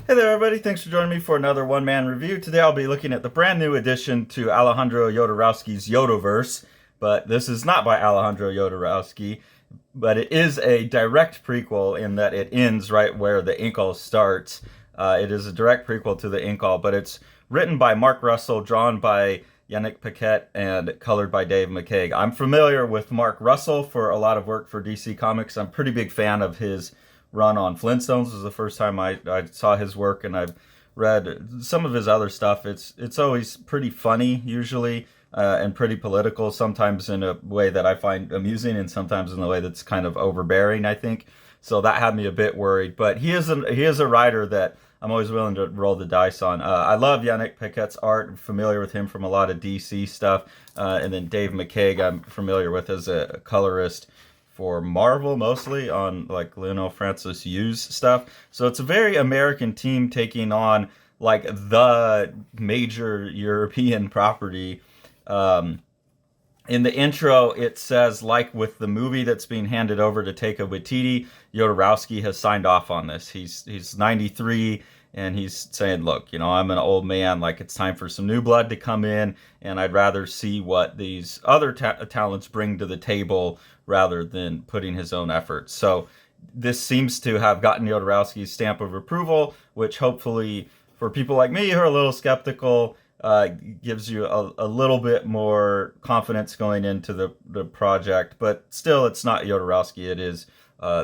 Hey there, everybody. Thanks for joining me for another one-man review. Today I'll be looking at the brand new addition to Alejandro Jodorowsky's Yodaverse, but this is not by Alejandro Jodorowsky, but it is a direct prequel in that it ends right where the Incal starts. It is a direct prequel to the Incal, but it's written by Mark Russell, drawn by Yannick Paquette, and colored by Dave McCaig. I'm familiar with Mark Russell for a lot of work for DC Comics. I'm a pretty big fan of his run on Flintstones. This was the first time I saw his work, and I've read some of his other stuff. It's always pretty funny, usually, and pretty political, sometimes in a way that I find amusing, and sometimes in a way that's kind of overbearing, I think. So that had me a bit worried. But he is a writer that I'm always willing to roll the dice on. I love Yannick Paquette's art. I'm familiar with him from a lot of DC stuff. And then Dave McCaig I'm familiar with as a colorist for Marvel, mostly on like Lionel Francis Yu's stuff. So it's a very American team taking on like the major European property. In the intro, it says, like with the movie that's being handed over to Taika Waititi, Jodorowsky has signed off on this. He's 93, and he's saying, look, I'm an old man, like it's time for some new blood to come in, and I'd rather see what these other talents bring to the table rather than putting his own efforts. So this seems to have gotten Jodorowsky's stamp of approval, which hopefully for people like me who are a little skeptical, gives you a little bit more confidence going into the project. But still, it's not Jodorowsky. It is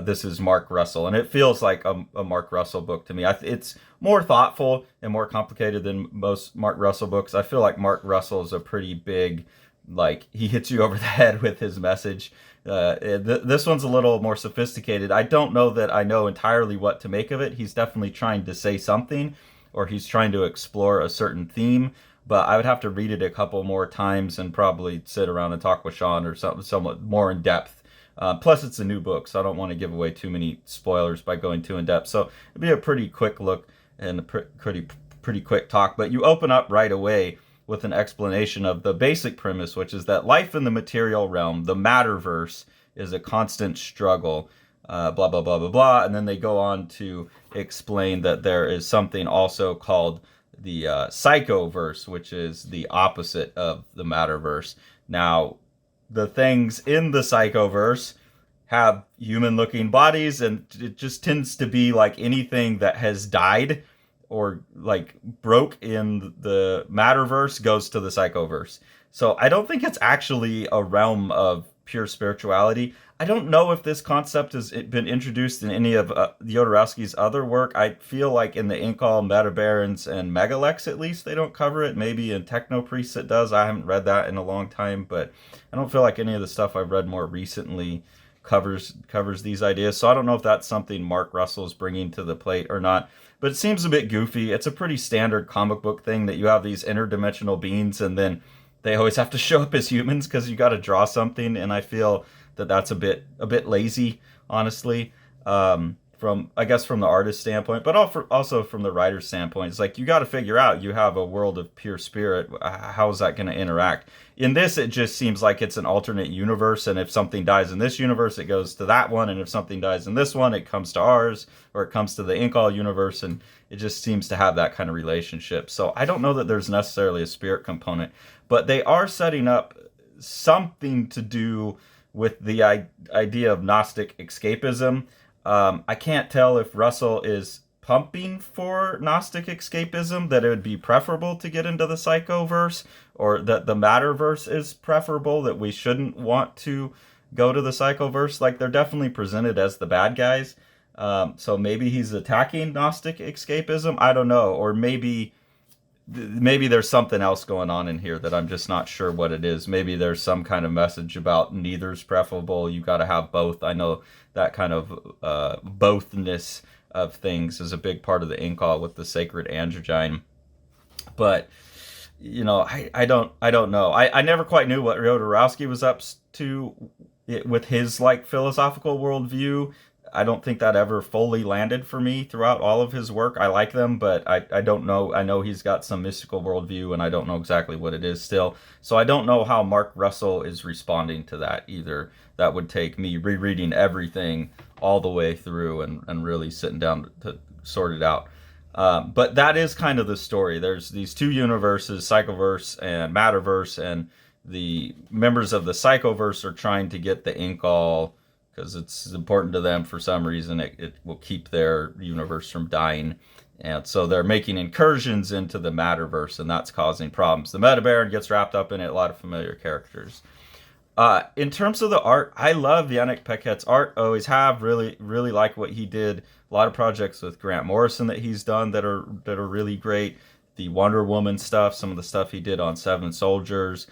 this is Mark Russell, and it feels like a Mark Russell book to me. It's more thoughtful and more complicated than most Mark Russell books. I feel like Mark Russell is a pretty big, like, he hits you over the head with his message. This one's a little more sophisticated. I don't know that I know entirely what to make of it. He's definitely trying to say something, or he's trying to explore a certain theme, but I would have to read it a couple more times and probably sit around and talk with Sean or something somewhat more in depth. Plus, it's a new book, so I don't want to give away too many spoilers by going too in depth. So it'd be a pretty quick look and a pretty quick talk. But you open up right away with an explanation of the basic premise, which is that life in the material realm, the Matterverse, is a constant struggle. Blah, blah, blah, blah, blah. And then they go on to explain that there is something also called the Psychoverse, which is the opposite of the Matterverse. Now, the things in the Psychoverse have human-looking bodies, and it just tends to be like anything that has died or like broke in the Matterverse goes to the Psychoverse. So I don't think it's actually a realm of pure spirituality. I don't know if this concept has been introduced in any of Jodorowsky's other work. I feel like in the Incal, Metabarons, and Megalex, at least, they don't cover it. Maybe in Technopriest it does. I haven't read that in a long time, but I don't feel like any of the stuff I've read more recently covers these ideas. So I don't know if that's something Mark Russell is bringing to the plate or not. But it seems a bit goofy. It's a pretty standard comic book thing that you have these interdimensional beings, and then they always have to show up as humans because you got to draw something. And I feel that that's a bit lazy, honestly, from the artist standpoint, but also from the writer's standpoint. It's like you got to figure out, you have a world of pure spirit. How is that going to interact? In this, it just seems like it's an alternate universe, and if something dies in this universe, it goes to that one, and if something dies in this one, it comes to ours, or it comes to the Incal universe, and it just seems to have that kind of relationship. So I don't know that there's necessarily a spirit component, but they are setting up something to do with the idea of Gnostic escapism. I can't tell if Russell is pumping for Gnostic escapism, that it would be preferable to get into the Psychoverse, or that the Matterverse is preferable, that we shouldn't want to go to the Psychoverse. Like, they're definitely presented as the bad guys. So maybe he's attacking Gnostic escapism. I don't know. Or maybe there's something else going on in here that I'm just not sure what it is. Maybe there's some kind of message about neither's preferable. You got to have both. I know that kind of bothness of things is a big part of the Incal with the sacred androgyne. But I don't know. I never quite knew what Jodorowsky was up to with his like philosophical worldview. I don't think that ever fully landed for me throughout all of his work. I like them, but I don't know. I know he's got some mystical worldview, and I don't know exactly what it is still. So I don't know how Mark Russell is responding to that either. That would take me rereading everything all the way through and really sitting down to sort it out. But that is kind of the story. There's these two universes, Psychoverse and Matterverse, and the members of the Psychoverse are trying to get the Incal because it's important to them for some reason. It will keep their universe from dying. And so they're making incursions into the Matterverse, and that's causing problems. The Meta Baron gets wrapped up in it, a lot of familiar characters. In terms of the art, I love Yannick Paquette's art. Always have. Really, really like what he did. A lot of projects with Grant Morrison that he's done that are really great. The Wonder Woman stuff, some of the stuff he did on Seven Soldiers,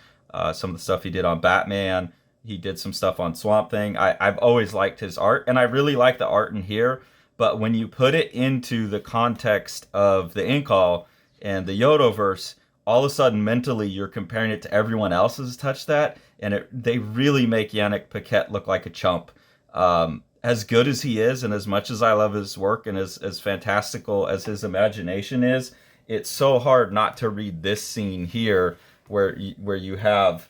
some of the stuff he did on Batman. He did some stuff on Swamp Thing. I've always liked his art, and I really like the art in here. But when you put it into the context of the Incal and the Yodoverse, all of a sudden mentally you're comparing it to everyone else who's touched that, and they really make Yannick Paquette look like a chump. As good as he is, and as much as I love his work, and as fantastical as his imagination is, it's so hard not to read this scene here where you have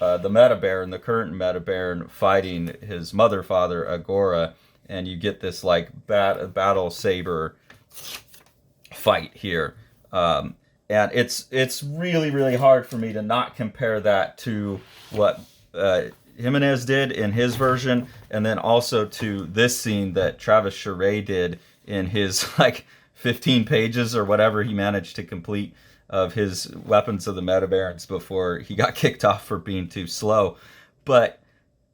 the Meta Baron, the current Meta Baron, fighting his mother father Agora, and you get this like battle saber fight here. And it's really, really hard for me to not compare that to what Jimenez did in his version, and then also to this scene that Travis Charest did in his like 15 pages or whatever he managed to complete of his Weapons of the Metabarons before he got kicked off for being too slow. But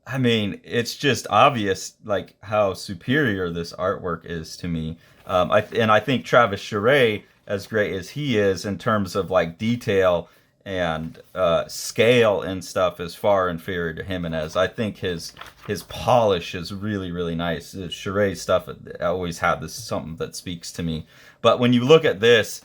I mean, it's just obvious like how superior this artwork is to me. I think Travis Charest, as great as he is in terms of like detail and scale and stuff, is far inferior to Jimenez. I think his polish is really, really nice. Charest stuff, I always have this something that speaks to me. But when you look at this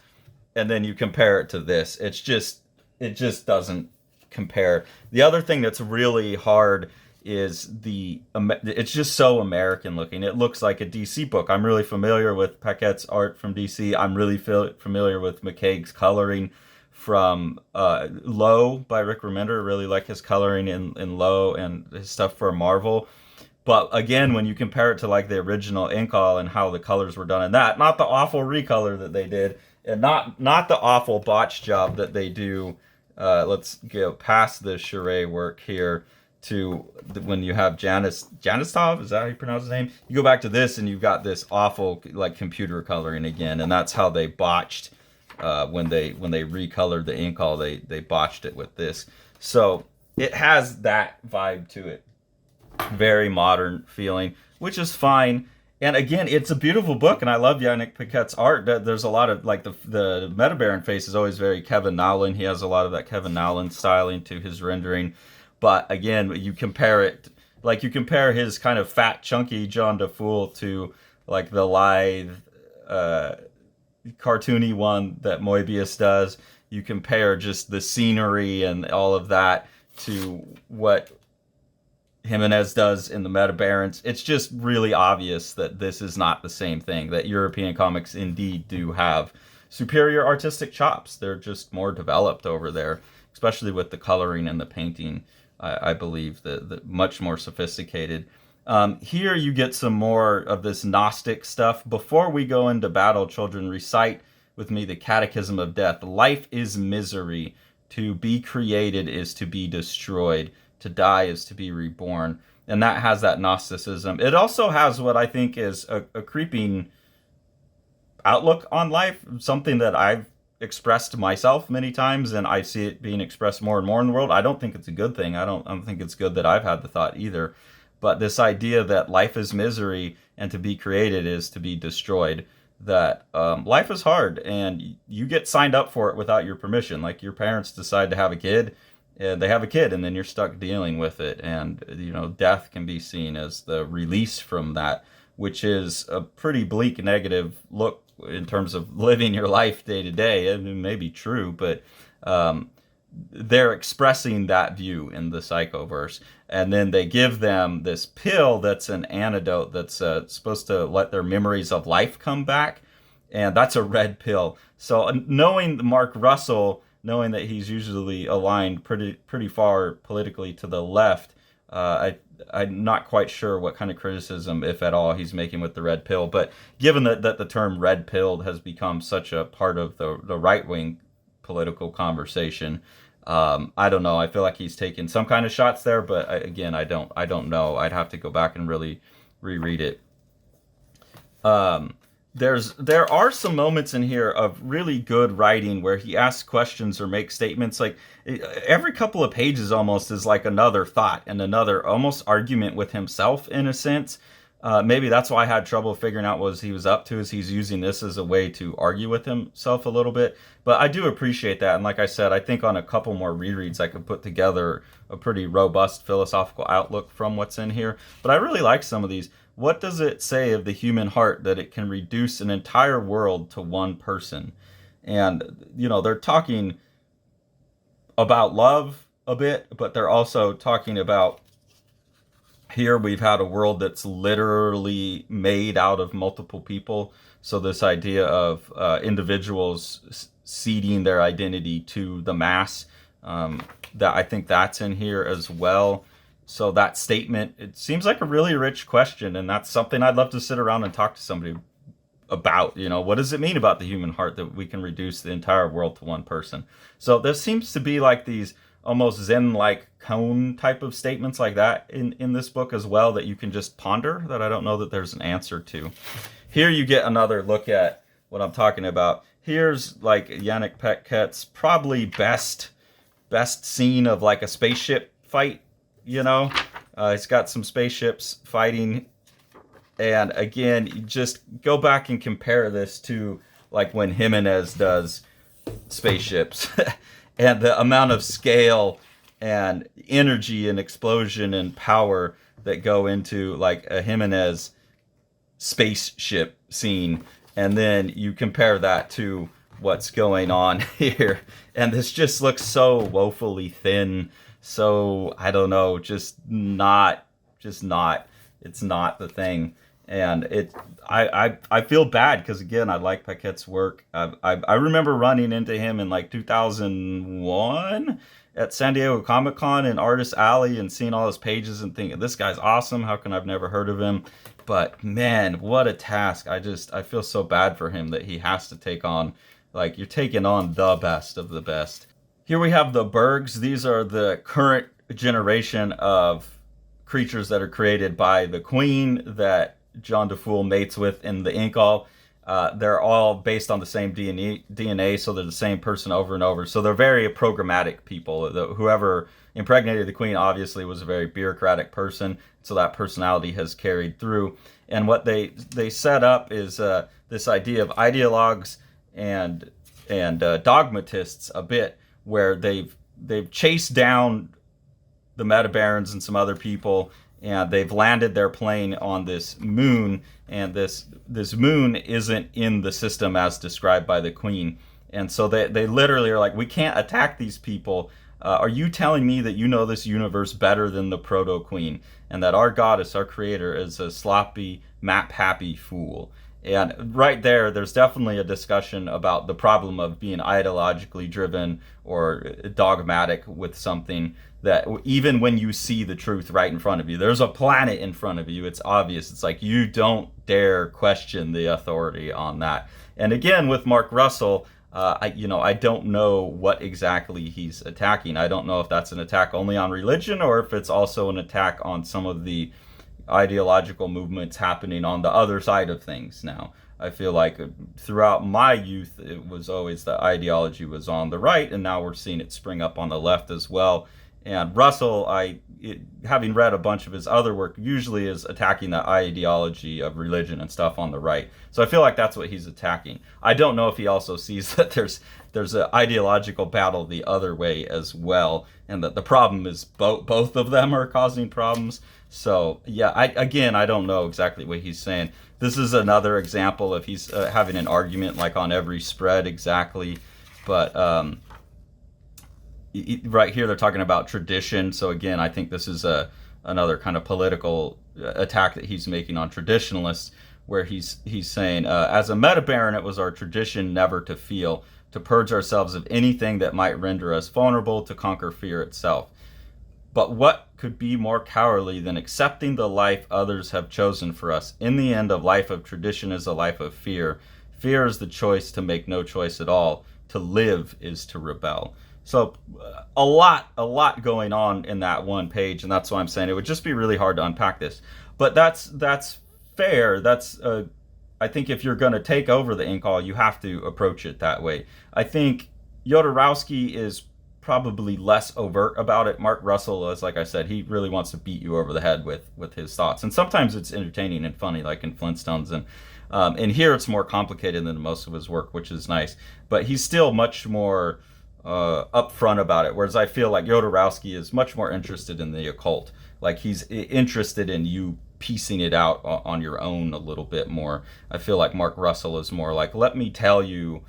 and then you compare it to this, it just doesn't compare. The other thing that's really hard is it's just so American looking. It looks like a DC book. I'm really familiar with Paquette's art from DC. I'm really familiar with McCaig's coloring from Low by Rick Remender. Really like his coloring in Low and his stuff for Marvel. But again, when you compare it to like the original Incal and how the colors were done in that, not the awful recolor that they did, and not the awful botch job that they do. Let's go past the Charest work here to when you have Janistov, is that how you pronounce his name? You go back to this and you've got this awful like computer coloring again, and that's how they botched when they recolored the Incal. They botched it with this, so it has that vibe to it, very modern feeling, which is fine. And again, it's a beautiful book, and I love Yannick Paquette's art. There's a lot of like the Meta Baron face is always very Kevin Nowlan. He has a lot of that Kevin Nowlan styling to his rendering. But again, you compare his kind of fat, chunky John DeFool to like the lithe, cartoony one that Moebius does. You compare just the scenery and all of that to what Jimenez does in the Meta Barons. It's just really obvious that this is not the same thing, that European comics indeed do have superior artistic chops. They're just more developed over there, especially with the coloring and the painting. I believe the much more sophisticated. Here you get some more of this Gnostic stuff. Before we go into battle, children, recite with me the Catechism of Death. Life is misery. To be created is to be destroyed. To die is to be reborn. And that has that Gnosticism. It also has what I think is a creeping outlook on life, something that I've expressed myself many times, and I see it being expressed more and more in the world. I don't think it's a good thing. I don't think it's good that I've had the thought either. But this idea that life is misery and to be created is to be destroyed, that life is hard and you get signed up for it without your permission. Like your parents decide to have a kid, and they have a kid, and then you're stuck dealing with it. And, death can be seen as the release from that, which is a pretty bleak, negative look in terms of living your life day to day. It may be true, but they're expressing that view in the Psychoverse. And then they give them this pill that's an antidote that's supposed to let their memories of life come back. And that's a red pill. So knowing Mark Russell, knowing that he's usually aligned pretty far politically to the left, I'm not quite sure what kind of criticism, if at all, he's making with the red pill. But given that the term red pilled has become such a part of the right wing political conversation, I don't know. I feel like he's taking some kind of shots there, but again, I don't know. I'd have to go back and really reread it. There are some moments in here of really good writing where he asks questions or makes statements. Like every couple of pages almost is like another thought and another almost argument with himself in a sense. Maybe that's why I had trouble figuring out what he was up to, is he's using this as a way to argue with himself a little bit. But I do appreciate that. And like I said, I think on a couple more rereads, I could put together a pretty robust philosophical outlook from what's in here. But I really like some of these. What does it say of the human heart that it can reduce an entire world to one person? And, they're talking about love a bit, but they're also talking about here we've had a world that's literally made out of multiple people. So this idea of individuals ceding their identity to the mass, that I think that's in here as well. So that statement, it seems like a really rich question, and that's something I'd love to sit around and talk to somebody about. What does it mean about the human heart that we can reduce the entire world to one person? So there seems to be like these almost Zen-like cone type of statements like that in this book as well that you can just ponder, that I don't know that there's an answer to. Here you get another look at what I'm talking about. Here's like Yannick Paquette's probably best scene of like a spaceship fight. It's got some spaceships fighting, and again, you just go back and compare this to like when Jimenez does spaceships and the amount of scale and energy and explosion and power that go into like a Jimenez spaceship scene, and then you compare that to what's going on here, and this just looks so woefully thin. So I don't know, it's not the thing. And I feel bad because again, I like Paquette's work. I remember running into him in like 2001 at San Diego Comic-Con in Artist Alley and seeing all his pages and thinking, this guy's awesome. How can I've never heard of him? But man, what a task. I feel so bad for him that he has to take on, like, you're taking on the best of the best. Here we have the Bergs. These are the current generation of creatures that are created by the Queen that John DeFool mates with in the Incal. They're all based on the same DNA, so they're the same person over and over. So they're very programmatic people. Whoever impregnated the Queen obviously was a very bureaucratic person, so that personality has carried through. And what they set up is this idea of ideologues and dogmatists a bit, where they've chased down the Metabarons and some other people, and they've landed their plane on this moon, and this moon isn't in the system as described by the Queen. And so they literally are like, we can't attack these people. Are you telling me that you know this universe better than the Proto-Queen, and that our goddess, our creator, is a sloppy, map-happy fool? And right there's definitely a discussion about the problem of being ideologically driven or dogmatic with something, that even when you see the truth right in front of you, there's a planet in front of you, it's obvious. It's like you don't dare question the authority on that. And again, with Mark Russell, I don't know what exactly he's attacking. I don't know if that's an attack only on religion or if it's also an attack on some of the ideological movements happening on the other side of things now. I feel like throughout my youth, it was always the ideology was on the right, and now we're seeing it spring up on the left as well. And Russell, having read a bunch of his other work, usually is attacking the ideology of religion and stuff on the right. So I feel like that's what he's attacking. I don't know if he also sees that there's an ideological battle the other way as well, and that the problem is both of them are causing problems. So yeah, I don't know exactly what he's saying. This is another example of he's having an argument like on every spread exactly, but right here they're talking about tradition. So again, I think this is another kind of political attack that he's making on traditionalists, where he's saying, as a metabaron, it was our tradition never to feel, to purge ourselves of anything that might render us vulnerable, to conquer fear itself. But what could be more cowardly than accepting the life others have chosen for us. In the end, a life of tradition is a life of fear. Fear is the choice to make no choice at all. To live is to rebel. So a lot going on in that one page, and that's why I'm saying it would just be really hard to unpack this. But that's fair. That's I think if you're going to take over the Incal, you have to approach it that way. I think Jodorowsky is probably less overt about it. Mark Russell is, like I said, he really wants to beat you over the head with his thoughts, and sometimes it's entertaining and funny, like in Flintstones, and here it's more complicated than most of his work, which is nice. But he's still much more upfront about it, whereas I feel like Jodorowsky is much more interested in the occult. Like he's interested in you piecing it out on your own a little bit more. I feel like Mark Russell is more like, let me tell you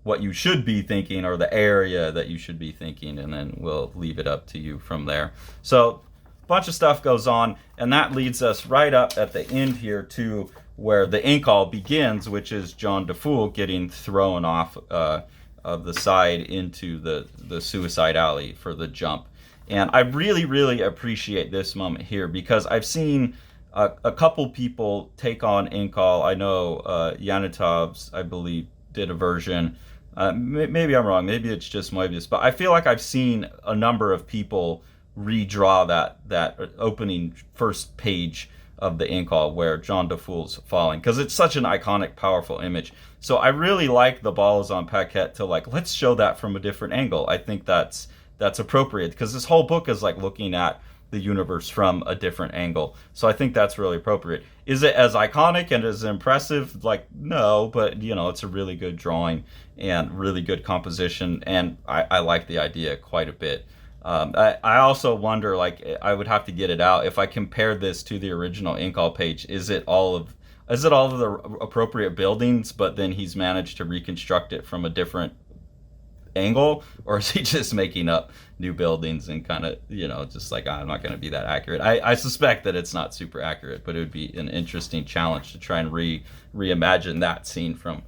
what you should be thinking, or the area that you should be thinking, and then we'll leave it up to you from there. So a bunch of stuff goes on, and that leads us right up at the end here to where the Incal begins, which is John DeFool getting thrown off of the side into the suicide alley for the jump. And I really appreciate this moment here, because I've seen a couple people take on Incal. I know Yanitov's, I believe, did a version. Maybe I'm wrong. Maybe it's just Moebius. But I feel like I've seen a number of people redraw that opening first page of the Incal where John DeFool's falling, because it's such an iconic, powerful image. So I really like the balls on Paquette to like, let's show that from a different angle. I think that's appropriate, because this whole book is like looking at the universe from a different angle. So I think that's really appropriate. Is it as iconic and as impressive? Like, no, but it's a really good drawing and really good composition, and I like the idea quite a bit. I also wonder, like, I would have to get it out. If I compare this to the original Incal page, is it all of the appropriate buildings, but then he's managed to reconstruct it from a different angle, or is he just making up new buildings and kind of just like, I'm not going to be that accurate? I suspect that it's not super accurate, but it would be an interesting challenge to try and reimagine that scene from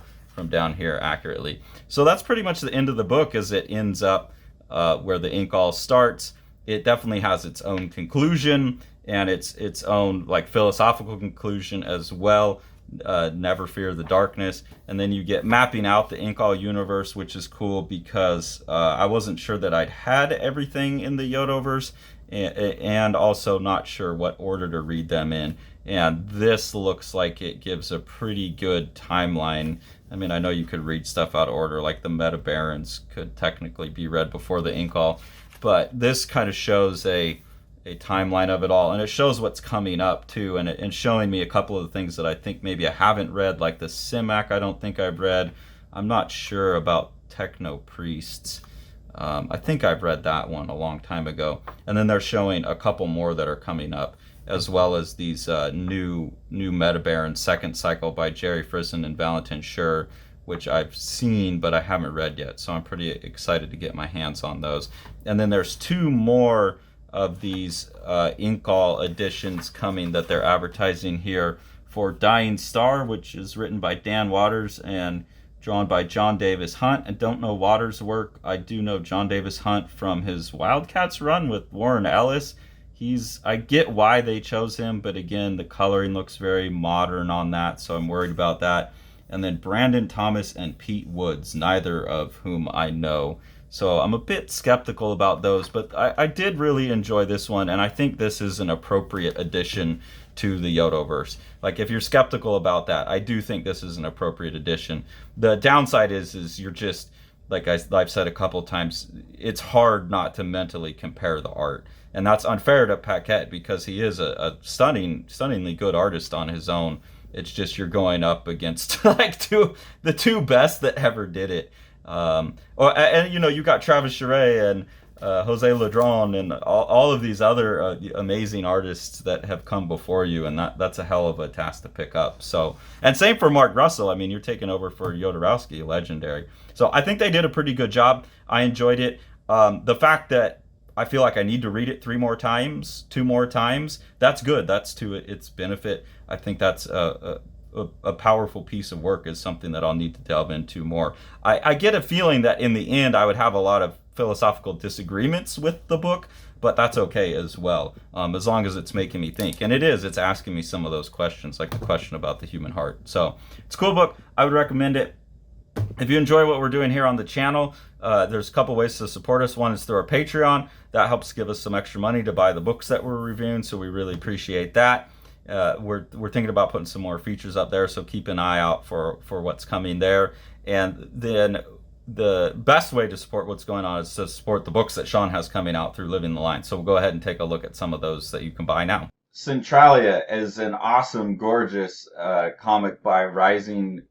down here accurately. So that's pretty much the end of the book, as it ends up where the Incal starts. It definitely has its own conclusion and its own like philosophical conclusion as well. Never fear the darkness. And then you get mapping out the Incal universe, which is cool, because I wasn't sure that I'd had everything in the Yodoverse, and also not sure what order to read them in. And this looks like it gives a pretty good timeline. I mean, I know you could read stuff out of order, like the Meta Barons could technically be read before the Incal, but this kind of shows a timeline of it all, and it shows what's coming up too, and showing me a couple of the things that I think maybe I haven't read, like the Simac. I don't think I've read. I'm not sure about Techno Priests. I think I've read that one a long time ago, and then they're showing a couple more that are coming up, as well as these new Meta Barons second cycle by Jerry Frison and Valentin Schur, which I've seen but I haven't read yet, so I'm pretty excited to get my hands on those. And then there's two more of these Incal editions coming that they're advertising here for Dying Star, which is written by Dan Waters and drawn by John Davis Hunt. I don't know Waters' work. I do know John Davis Hunt from his Wildcats run with Warren Ellis. I get why they chose him, but again, the coloring looks very modern on that, so I'm worried about that. And then Brandon Thomas and Pete Woods, neither of whom I know. So I'm a bit skeptical about those, but I did really enjoy this one, and I think this is an appropriate addition to the Yodoverse. Like, if you're skeptical about that, I do think this is an appropriate addition. The downside is you're just, like I've said a couple times, it's hard not to mentally compare the art. And that's unfair to Paquette, because he is a stunningly good artist on his own. It's just you're going up against like the two best that ever did it. You got Travis Charest and Jose Ladron and all of these other amazing artists that have come before you, and that's a hell of a task to pick up. So, and same for Mark Russell. I mean, you're taking over for Jodorowsky, legendary. So I think they did a pretty good job. I enjoyed it. The fact that I feel like I need to read it 2 more times, that's good. That's to its benefit. I think that's a powerful piece of work is something that I'll need to delve into more. I get a feeling that in the end I would have a lot of philosophical disagreements with the book, but that's okay as well, as long as it's making me think. And it's asking me some of those questions, like the question about the human heart. So it's a cool book. I would recommend it. If you enjoy what we're doing here on the channel, there's a couple ways to support us. One is through our Patreon. That helps give us some extra money to buy the books that we're reviewing, so we really appreciate that. We're thinking about putting some more features up there, so keep an eye out for what's coming there. And then the best way to support what's going on is to support the books that Sean has coming out through Living the Line. So we'll go ahead and take a look at some of those that you can buy now. Centralia is an awesome, gorgeous comic by rising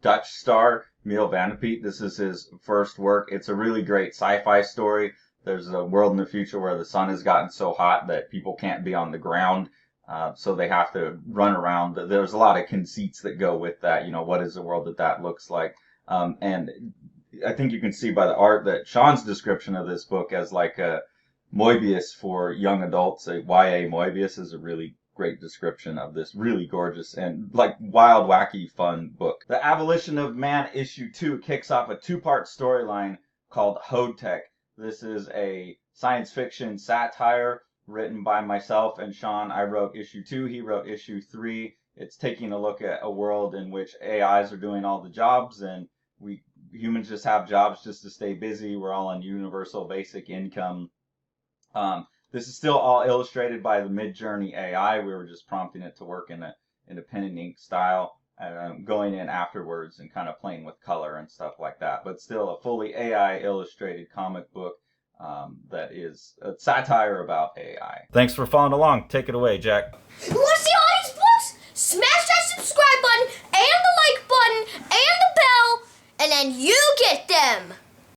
Dutch star Miel van de Peet. This is his first work. It's a really great sci-fi story. There's a world in the future where the sun has gotten so hot that people can't be on the ground, so they have to run around. There's a lot of conceits that go with that. You know, what is the world that looks like? And I think you can see by the art that Sean's description of this book as like a Moebius for young adults, a YA Moebius, is a really great description of this really gorgeous and like wild, wacky, fun book. The Abolition of Man issue 2 kicks off a 2-part storyline called Hodtech. This is a science fiction satire written by myself and Sean. I wrote issue 2, he wrote issue 3. It's taking a look at a world in which AIs are doing all the jobs and we humans just have jobs just to stay busy. We're all on universal basic income. This is still all illustrated by the Midjourney AI. We were just prompting it to work in a pen and ink style, and going in afterwards and kind of playing with color and stuff like that. But still a fully AI illustrated comic book that is a satire about AI. Thanks for following along. Take it away, Jack. You want to see all these books? Smash that subscribe button and the like button and the bell, and then you get them.